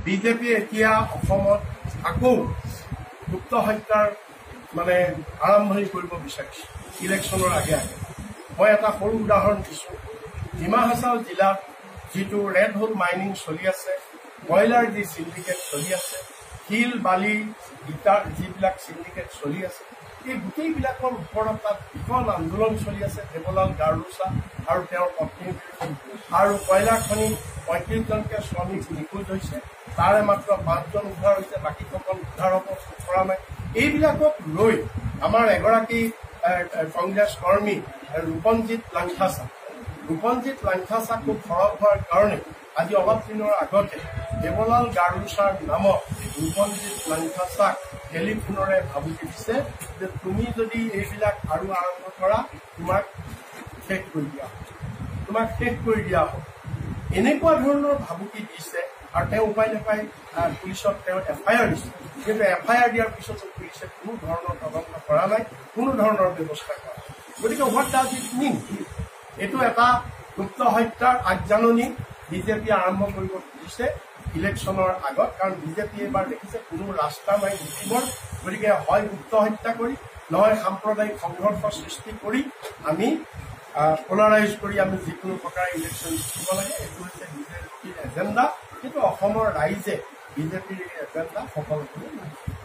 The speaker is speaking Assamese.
বিজেপিয়ে এতিয়া অসমত আকৌ গুপ্ত হত্যাৰ মানে আৰম্ভণি কৰিব বিচাৰিছে ইলেকশ্যনৰ আগে আগে। মই এটা সৰু উদাহৰণ দিছোঁ। ডিমা হাছাও জিলাত যিটো ৰেড হোল মাইনিং চলি আছে, কয়লাৰ যি চিণ্ডিকেট চলি আছে, শিল বালি ইটাৰ যিবিলাক চিণ্ডিকেট চলি আছে, এই গোটেইবিলাকৰ ওপৰত তাত বিকল আন্দোলন চলি আছে। দেৱলাল গাৰোছা আৰু তেওঁৰ পত্নীৰ আৰু কয়লা খনি ৩৫জনকে শ্ৰমিক নিখোজ হৈছে, তাৰে মাত্ৰ ৫জন উদ্ধাৰ হৈছে, বাকীসকল উদ্ধাৰ হ'ব পৰা নাই। এইবিলাকক লৈ আমাৰ এগৰাকী কংগ্ৰেছ কৰ্মী ৰূপনজিৎ লাংথাছা খুব সৰব হোৱাৰ কাৰণে আজি অলপ দিনৰ আগতে দেৱলাল গাৰোছাৰ নামত ৰূপনজিৎ লাংথাছাক টেলিফোনৰে ভাবুকি দিছে যে তুমি যদি এইবিলাক আৰু আৰম্ভ কৰা তোমাক শেষ কৰি দিয়া হ'ব। এনেকুৱা ধৰণৰ ভাবুকি দিছে আৰু তেওঁ উপায় নাপায় পুলিচক তেওঁ FIR দিছে। কিন্তু FIR দিয়াৰ পিছতো পুলিচে কোনো ধৰণৰ তদন্ত কৰা নাই, কোনো ধৰণৰ ব্যৱস্থা কৰা নাই। গতিকে হোৱাট ডাজ ইট মিন? এইটো এটা গুপ্ত হত্যাৰ আগজাননী বিজেপিয়ে আৰম্ভ কৰিব খুজিছে ইলেকশ্যনৰ আগত। কাৰণ বিজেপিয়ে এবাৰ দেখিছে কোনো ৰাস্তা নাই জিকিবৰ। গতিকে হয় গুপ্ত হত্যা কৰি, নহয় সাম্প্ৰদায়িক সংঘৰ্ষ সৃষ্টি কৰি আমি পোলাৰাইজ কৰি আমি যিকোনো প্ৰকাৰে ইলেকশ্যন জিকিব লাগে। এইটো হৈছে বিজেপিৰ এজেণ্ডা। কিন্তু অসমৰ ৰাইজে বিজেপিৰ এই এজেণ্ডা সফল কৰিব নোৱাৰে।